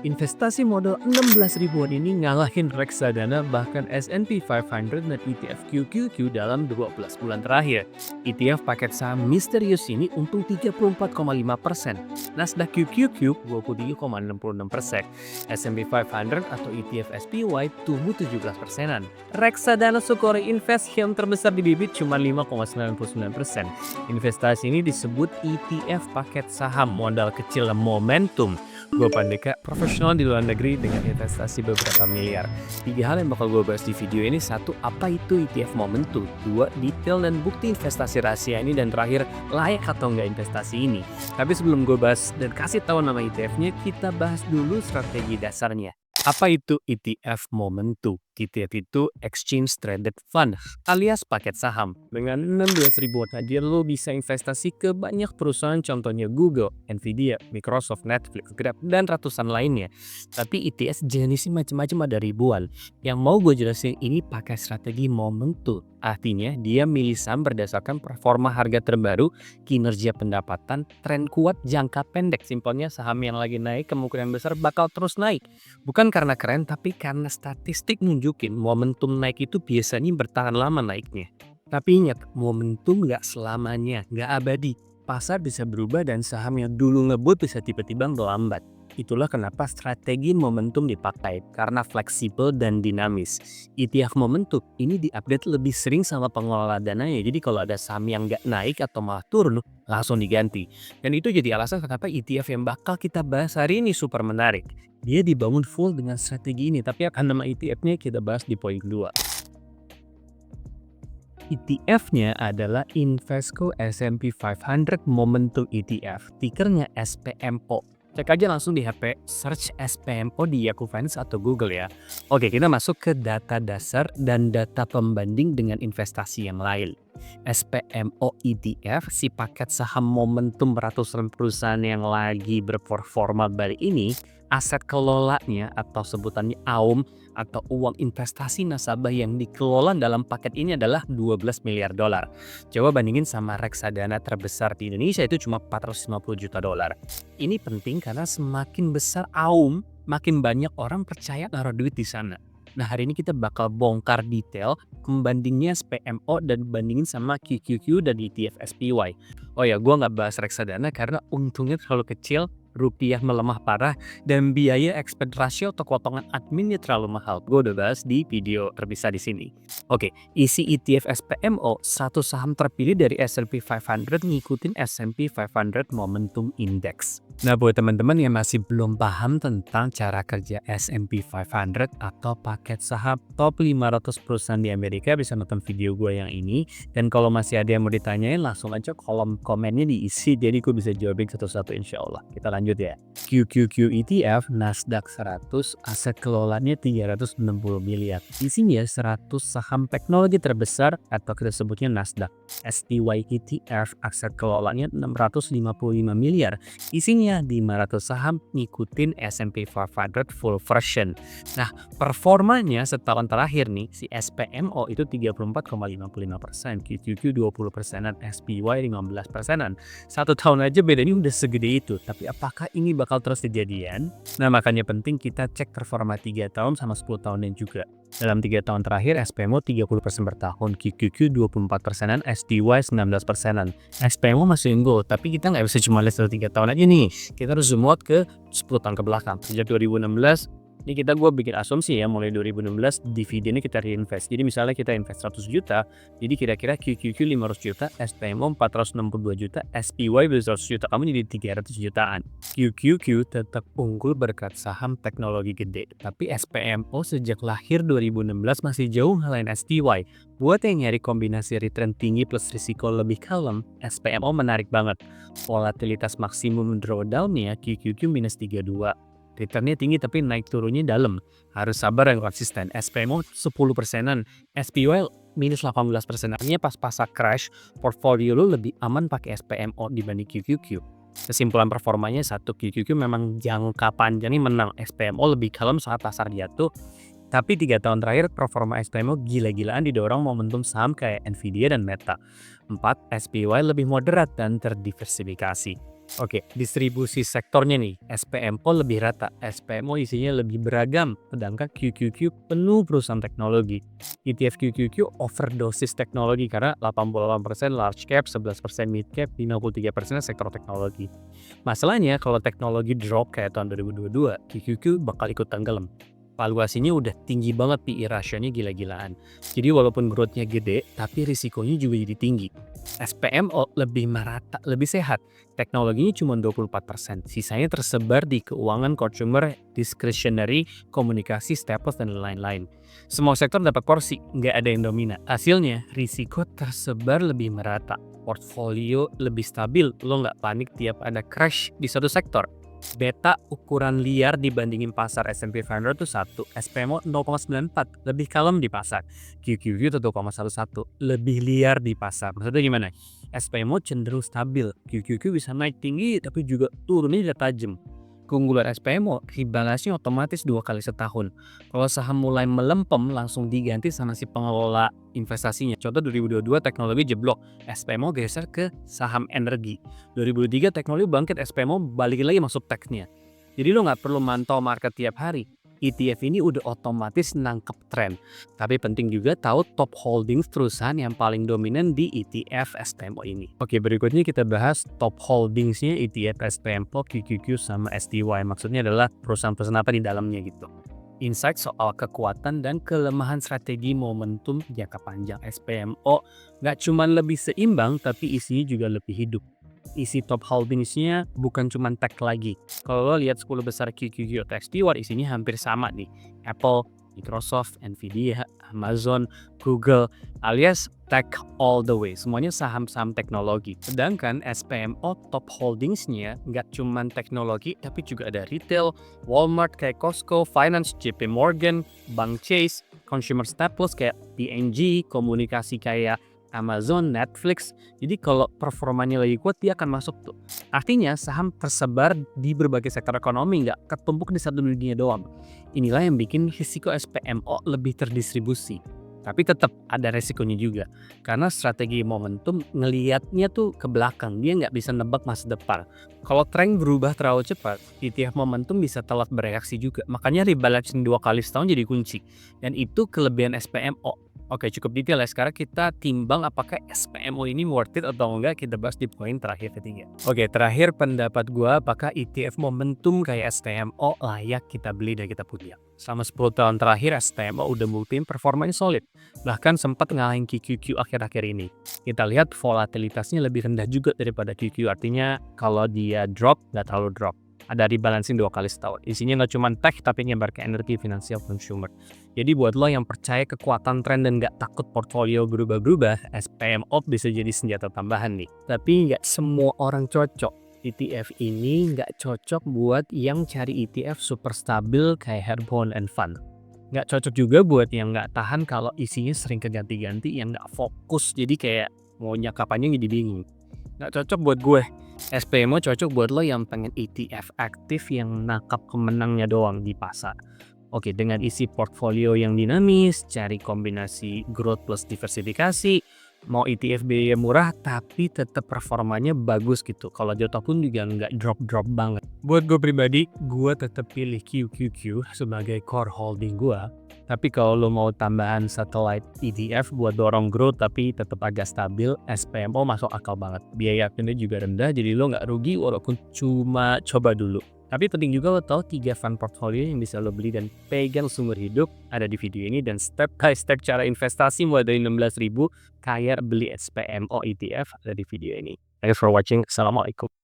Investasi modal 16 ribuan ini ngalahin reksadana bahkan S&P 500 dan ETF QQQ dalam 12 bulan terakhir. ETF paket saham misterius ini untung 34,5%, Nasdaq QQQ 23,66%, S&P 500 atau ETF SPY tumbuh 17%. Reksadana Sukori Invest yang terbesar di bibit cuma 5,99%. Investasi ini disebut ETF paket saham modal kecil momentum. Gue Pandeka, profesional di luar negeri dengan investasi beberapa miliar. 3 hal yang bakal gue bahas di video ini. 1. Apa itu ETF Momentum? 2. Detail dan bukti investasi rahasia ini. Dan terakhir, layak atau enggak investasi ini. Tapi sebelum gue bahas dan kasih tahu nama ETF-nya, kita bahas dulu strategi dasarnya. Apa itu ETF Momentum? ETF itu Exchange Traded Fund alias paket saham. Dengan 16 ribuan aja lo bisa investasi ke banyak perusahaan, contohnya Google, Nvidia, Microsoft, Netflix, Grab, dan ratusan lainnya. Tapi ETF jenisnya macam-macam, ada ribuan. Yang mau gue jelasin ini pakai strategi momentum. Artinya dia milih saham berdasarkan performa harga terbaru, kinerja pendapatan, tren kuat jangka pendek. Simpelnya saham yang lagi naik kemungkinan besar bakal terus naik. Bukan karena keren, tapi karena statistik nunjukin momentum naik itu biasanya bertahan lama naiknya. Tapi ingat, momentum nggak selamanya, nggak abadi. Pasar bisa berubah dan saham yang dulu ngebut bisa tiba-tiba melambat. Itulah kenapa strategi momentum dipakai, karena fleksibel dan dinamis. ETF momentum ini diupdate lebih sering sama pengelola dananya, jadi kalau ada saham yang nggak naik atau malah turun, langsung diganti. Dan itu jadi alasan kenapa ETF yang bakal kita bahas hari ini super menarik. Dia dibangun full dengan strategi ini, tapi akan nama ETF-nya kita bahas di poin kedua. ETF-nya adalah Invesco S&P 500 Momentum ETF, tikernya SPMO. Cek aja langsung di HP, search SPMO di Yahoo Finance atau Google ya. Oke, kita masuk ke data dasar dan data pembanding dengan investasi yang lain. SPMO ETF, si paket saham momentum ratusan perusahaan yang lagi berperforma balik ini, aset kelolanya atau sebutannya AUM atau uang investasi nasabah yang dikelola dalam paket ini adalah 12 miliar dolar. Coba bandingin sama reksadana terbesar di Indonesia itu cuma 450 juta dolar. Ini penting karena semakin besar AUM, makin banyak orang percaya naruh duit di sana. Nah, hari ini kita bakal bongkar detail pembandingnya SPMO dan bandingin sama QQQ dan ETF SPY. Oh ya, gue nggak bahas reksadana karena untungnya terlalu kecil, rupiah melemah parah, dan biaya expense ratio atau potongan adminnya terlalu mahal. Gue udah bahas di video terpisah di sini. Oke, isi ETF SPMO, satu saham terpilih dari S&P 500 ngikutin S&P 500 Momentum Index. Nah, buat teman-teman yang masih belum paham tentang cara kerja S&P 500 atau paket saham top 500 perusahaan di Amerika, bisa nonton video gue yang ini. Dan kalau masih ada yang mau ditanyain, langsung aja kolom komennya diisi, jadi gue bisa jawabin satu-satu insya Allah. Kita lanjut ya. QQQ ETF Nasdaq 100, aset kelolanya 360 miliar. Isinya 100 saham teknologi terbesar atau kita sebutnya Nasdaq. SPY ETF, aset kelolanya 655 miliar. Isinya 500 saham ngikutin S&P 500 full version. Nah, performanya setahun terakhir nih, si SPMO itu 34,55%, QQQ 20%-an, SPY 15%-an. Satu tahun aja bedanya udah segede itu. Tapi apakah ini bakal terus kejadian? Nah, makanya penting kita cek performa 3 tahun sama 10 tahunan juga. Dalam 3 tahun terakhir, SPMO 30% per tahun, QQQ 24%-an, SPY 19%-an. SPMO masih unggul, tapi kita nggak bisa cuma lihat 3 tahun aja nih. Kita harus zoom out ke 10 tahun ke belakang. Sejak 2016, ini gue bikin asumsi ya, mulai 2016 dividennya kita reinvest. Jadi misalnya kita invest 100 juta, jadi kira-kira QQQ 500 juta, SPMO 462 juta, SPY 100 juta, kamu jadi 300 jutaan. QQQ tetap unggul berkat saham teknologi gede, tapi SPMO sejak lahir 2016 masih jauh ngalahin SPY. Buat yang nyari kombinasi return tinggi plus risiko lebih kalem, SPMO menarik banget. Volatilitas maksimum drawdown-nya QQQ minus 32. Returnnya tinggi tapi naik turunnya dalam. Harus sabar dan konsisten. SPMO 10%-an, SPY minus 18%. Artinya pas pasar crash, portfolio lu lebih aman pakai SPMO dibanding QQQ. Kesimpulan performanya, satu, QQQ memang jangka panjangnya menang. SPMO lebih kalem saat pasar jatuh. Tapi 3 tahun terakhir performa SPMO gila-gilaan didorong momentum saham kayak Nvidia dan Meta. 4, SPY lebih moderat dan terdiversifikasi. Oke, distribusi sektornya nih, SPMPO lebih rata, SPMO isinya lebih beragam, sedangkan QQQ penuh perusahaan teknologi. ETF QQQ overdosis teknologi karena 88% large cap, 11% mid cap, 53% sektor teknologi. Masalahnya kalau teknologi drop kayak tahun 2022, QQQ bakal ikut tenggelam. Valuasinya udah tinggi banget, PE ratio-nya gila-gilaan. Jadi walaupun growth-nya gede, tapi risikonya juga jadi tinggi. SPMO lebih merata, lebih sehat. Teknologinya cuma 24%, sisanya tersebar di keuangan consumer, discretionary, komunikasi, staples, dan lain-lain. Semua sektor dapat porsi, nggak ada yang dominan. Hasilnya, risiko tersebar lebih merata. Portfolio lebih stabil, lo nggak panik tiap ada crash di satu sektor. Beta ukuran liar dibandingin pasar S&P 500 itu 1, SPMO 0,94, lebih kalem di pasar. QQQ 1,11, lebih liar di pasar. Maksudnya gimana? SPMO cenderung stabil, QQQ bisa naik tinggi tapi juga turunnya tidak tajam. Keunggulan SPMO, rebalansnya otomatis 2 kali setahun. Kalau saham mulai melempem, langsung diganti sama si pengelola investasinya. Contoh 2022 teknologi jeblok, SPMO geser ke saham energi. 2023 teknologi bangkit, SPMO balikin lagi masuk teksnya. Jadi lo nggak perlu mantau market tiap hari. ETF ini udah otomatis nangkep tren. Tapi penting juga tahu top holdings perusahaan yang paling dominan di ETF SPMO ini. Oke, berikutnya kita bahas top holdingsnya ETF SPMO, QQQ, sama STY. Maksudnya adalah perusahaan-perusahaan apa di dalamnya gitu. Insight soal kekuatan dan kelemahan strategi momentum jangka panjang SPMO nggak cuma lebih seimbang, tapi isinya juga lebih hidup. Isi top holdingsnya bukan cuma tech lagi. Kalau lo lihat 10 besar QQQ atau XTY, isinya hampir sama nih. Apple, Microsoft, Nvidia, Amazon, Google, alias tech all the way. Semuanya saham-saham teknologi. Sedangkan SPMO top holdingsnya nggak cuma teknologi, tapi juga ada retail, Walmart kayak Costco, finance, JP Morgan, Bank Chase, consumer staples kayak P&G, komunikasi kayak Amazon, Netflix. Jadi kalau performanya lagi kuat, dia akan masuk tuh. Artinya saham tersebar di berbagai sektor ekonomi, nggak ketumpuk di satu dunia doang. Inilah yang bikin risiko SPMO lebih terdistribusi. Tapi tetap ada resikonya juga. Karena strategi momentum ngelihatnya tuh ke belakang, dia nggak bisa nebak masa depan. Kalau tren berubah terlalu cepat, ETF momentum bisa telat bereaksi juga. Makanya rebalancing 2 kali setahun jadi kunci. Dan itu kelebihan SPMO. Oke, cukup detail ya. Sekarang kita timbang apakah SPMO ini worth it atau enggak. Kita bahas di poin terakhir ketiga. Oke, terakhir pendapat gua, apakah ETF momentum kayak SPMO layak kita beli dan kita punya. Selama 10 tahun terakhir, SPMO udah buktiin performanya solid. Bahkan sempat ngalahin QQQ akhir-akhir ini. Kita lihat volatilitasnya lebih rendah juga daripada QQ. Artinya kalau dia drop, nggak terlalu drop. Ada rebalancing 2 kali setahun. Isinya nggak cuma tech, tapi nyebar ke energi, finansial, consumer. Jadi buat lo yang percaya kekuatan tren dan nggak takut portfolio berubah-berubah, SPMO bisa jadi senjata tambahan nih. Tapi nggak semua orang cocok. ETF ini nggak cocok buat yang cari ETF super stabil kayak Herbon and Fund. Nggak cocok juga buat yang nggak tahan kalau isinya sering keganti-ganti, yang nggak fokus, jadi kayak mau nyakapannya jadi bingung. Nggak cocok buat gue. SPMO cocok buat lo yang pengen ETF aktif yang nangkap kemenangnya doang di pasar. Oke, dengan isi portfolio yang dinamis, cari kombinasi growth plus diversifikasi, mau ETF biaya murah tapi tetap performanya bagus gitu. Kalau jatuh pun juga nggak drop-drop banget. Buat gue pribadi, gue tetap pilih QQQ sebagai core holding gue. Tapi kalau lo mau tambahan satellite ETF buat dorong growth tapi tetap agak stabil, SPMO masuk akal banget. Biaya aktifnya juga rendah, jadi lo nggak rugi walaupun cuma coba dulu. Tapi penting juga lo tahu 3 fund portfolio yang bisa lo beli dan pegang seumur hidup ada di video ini, dan step by step cara investasi mulai dari 16.000 kayak beli SPMO ETF ada di video ini. Thanks for watching. Assalamualaikum.